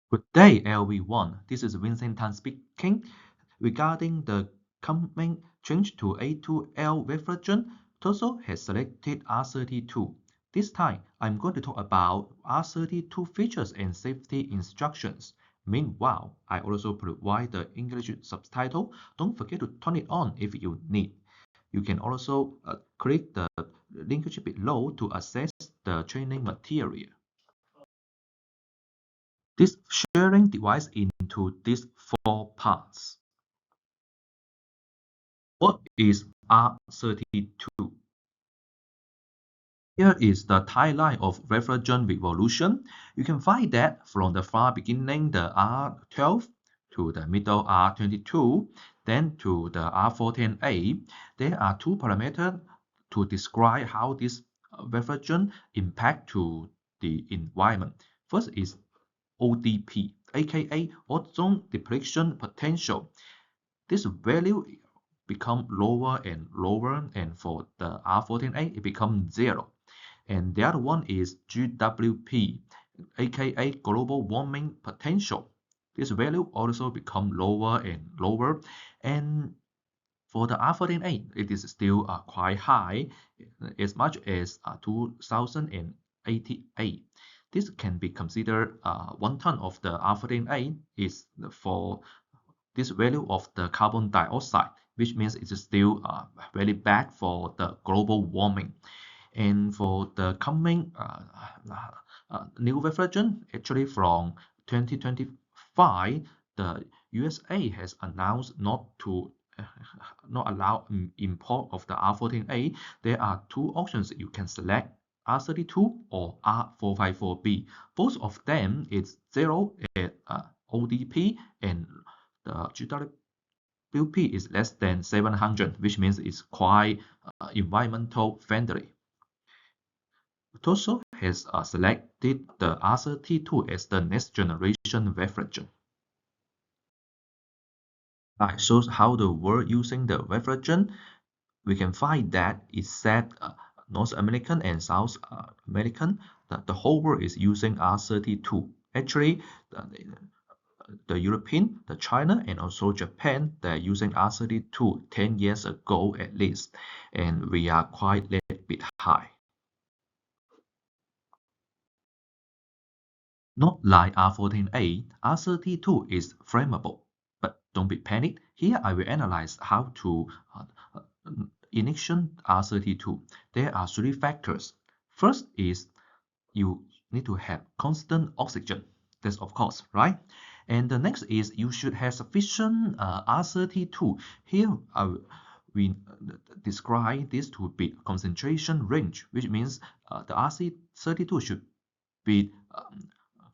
Good day, everyone. This is Vincent Tan speaking. Regarding the coming change to A2L refrigerant, Toso has selected R32. This time, I'm going to talk about R32 features and safety instructions. Meanwhile, I also provide the English subtitle. Don't forget to turn it on if you need. You can also click the linkage below to access the training material. This sharing device into these four parts. What is R32? Here is the timeline of refrigerant revolution. You can find that from the far beginning, the R12, to the middle R22, then to the R14A. There are two parameters to describe how this refrigerant impact to the environment. First is ODP, aka ozone depletion potential. This value become lower and lower, and for the R14A it becomes 0. And the other one is GWP, aka global warming potential. This value also become lower and lower, and for the R14A it is still quite high, as much as 2088. This can be considered 1 ton of the R14A is for this value of the carbon dioxide, which means it is still very bad for the global warming. And for the coming new refrigerant, actually from 2025, the USA has announced not to not allow import of the R14A. There are two options you can select: R32 or R454B. Both of them is 0 at ODP, and the GWP is less than 700, which means it's quite environmental friendly. Toso has selected the R32 as the next generation refrigerant. That shows how the world using the refrigerant. We can find that it said North American and South American, that the whole world is using R32. Actually, the European, the China, and also Japan, they're using R32 10 years ago at least, and we are quite a little bit high. Not like R14A, R32 is flammable, but don't be panicked. Here I will analyze how to ignition R32. There are three factors. First is you need to have constant oxygen. That's of course, right? And the next is you should have sufficient R32. Here we describe this to be concentration range, which means the R32 should be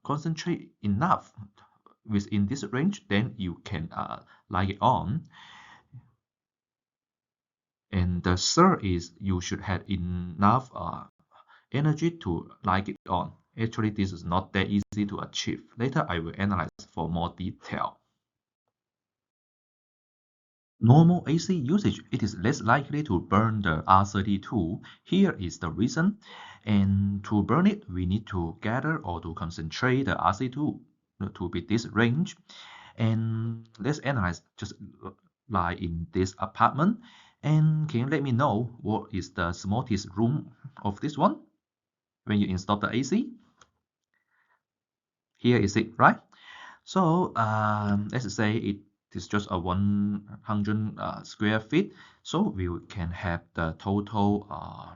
concentrate enough within this range, then you can light it on. And the third is you should have enough energy to light it on. Actually, this is not that easy to achieve. Later, I will analyze for more detail. Normal AC usage, it is less likely to burn the R32. Here is the reason. And to burn it, we need to gather or to concentrate the R32 to be this range. And let's analyze just like in this apartment. And can you let me know what is the smallest room of this one when you install the AC? Here is it, right? So let's say it is just a 100 square feet. So we can have the total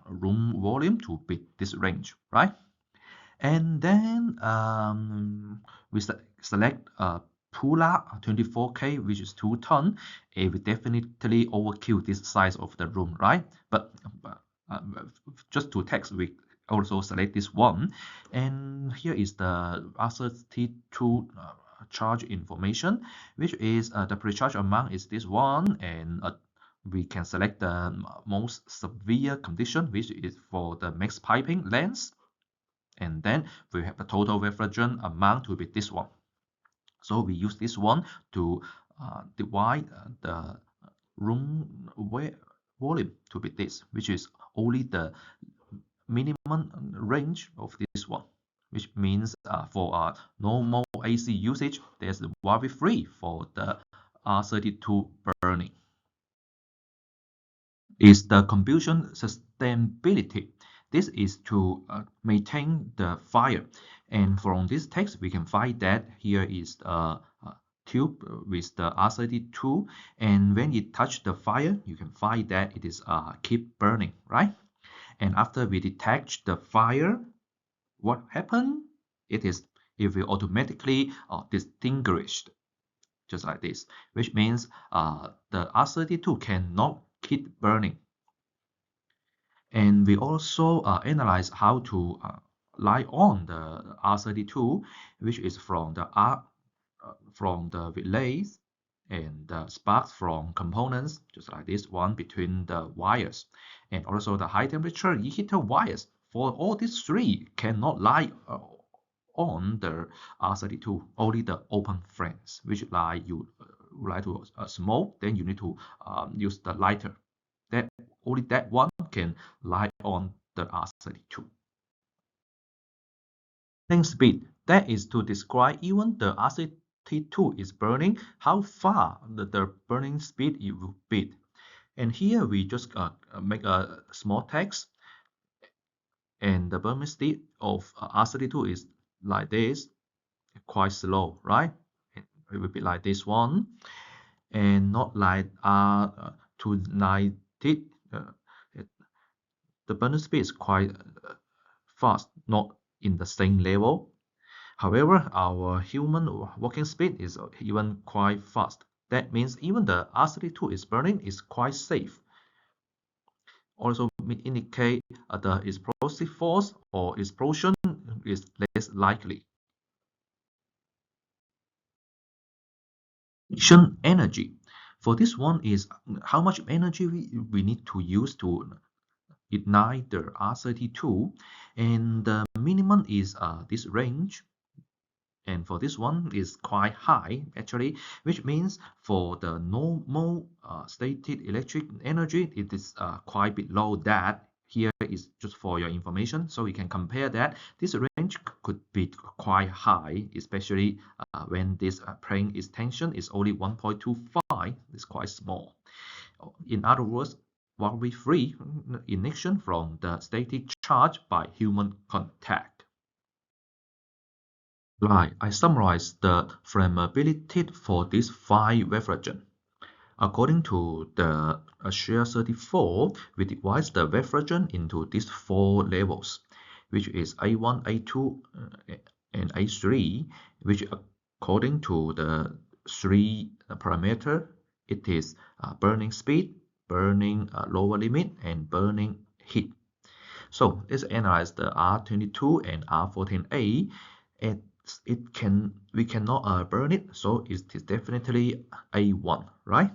room volume to be this range, right? And then we select Pula 24K, which is 2 ton. It will definitely overkill this size of the room, right? But just to test, we also select this one. And here is the R32 charge information, which is the pre-charge amount is this one, and we can select the most severe condition, which is for the max piping length. And then we have the total refrigerant amount to be this one. So we use this one to divide the room volume to be this, which is only the minimum range of this one, which means for normal AC usage, there's worry-free for the R32 burning. Is the combustion sustainability. This is to maintain the fire. And from this text, we can find that here is a tube with the R32, and when it touch the fire, you can find that it is keep burning, right? And after we detect the fire, what happened? It will automatically distinguished, just like this, which means the R32 cannot keep burning. And we also analyze how to light on the R32, which is from the relays and the sparks from components, just like this one between the wires, and also the high temperature heater wires. For all these three cannot light on the R32, only the open flames, which like you like to smoke, then you need to use the lighter. That only that one can light on the R32. Next bit, that is to describe even the R32 is burning, how far the burning speed it will be. And here we just make a small text, and the burning speed of R32 is like this, quite slow, right? It will be like this one, and not like R290. The burning speed is quite fast, not in the same level. However, our human walking speed is even quite fast. That means even the R32 is burning is quite safe. Also indicate the explosive force or explosion is less likely. Ignition energy. For this one is how much energy we need to use to ignite the R32, and the minimum is this range. And for this one is quite high actually, which means for the normal stated electric energy, it is quite below that. Here is just for your information, so we can compare that. This range could be quite high, especially when this plane extension is only 1.25. It's quite small. In other words, worry-free ignition from the static charge by human contact. Right, I summarize the flammability for these 5 refrigerants. According to the R34, we divide the refrigerant into these 4 levels, which is A1, A2, and A3, which according to the 3 parameter, it is burning speed, burning lower limit, and burning heat. So let's analyze the R22 and R14A, and we cannot burn it, so it is definitely A1, right?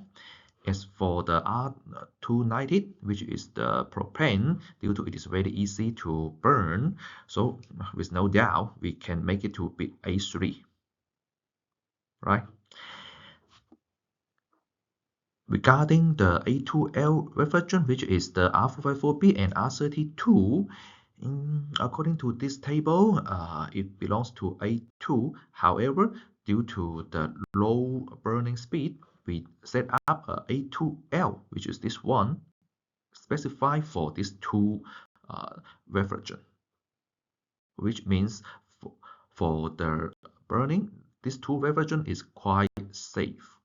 As for the R290, which is the propane, due to it is very easy to burn, so with no doubt we can make it to be A3, right? Regarding the A2L refrigerant, which is the R454B and R32, according to this table, it belongs to A2. However, due to the low burning speed, we set up a A2L, which is this one, specified for these 2 refrigerant, which means for the burning, these 2 refrigerant is quite safe.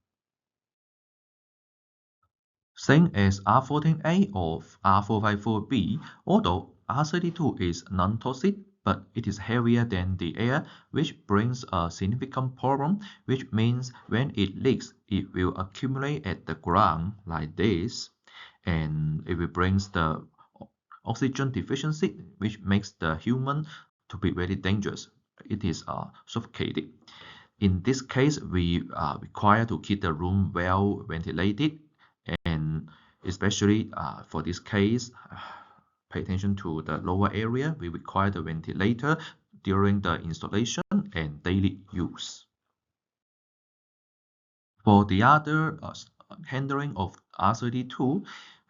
Same as R14A or R454B, although R32 is non-toxic, but it is heavier than the air, which brings a significant problem, which means when it leaks, it will accumulate at the ground like this, and it will bring the oxygen deficiency, which makes the human to be very dangerous. It is suffocated. In this case, we are required to keep the room well ventilated, and especially for this case, pay attention to the lower area. We require the ventilator during the installation and daily use. For the other handling of R32,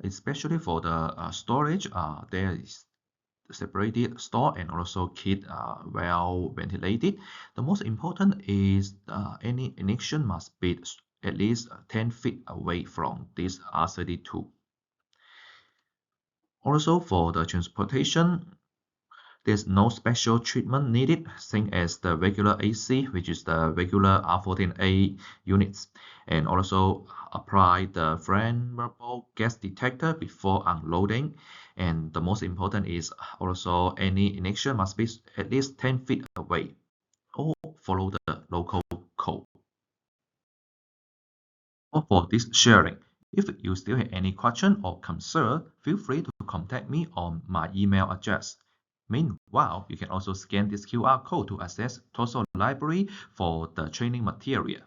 especially for the storage, there is separated, stored, and also keep well ventilated. The most important is any ignition must be at least 10 feet away from this R32. Also, for the transportation, there's no special treatment needed, same as the regular AC, which is the regular R14A units. And also apply the flammable gas detector before unloading. And the most important is also any ignition must be at least 10 feet away or follow the local code. For this sharing, if you still have any question or concern, feel free to contact me on my email address. Meanwhile, you can also scan this QR code to access TOESL library for the training material.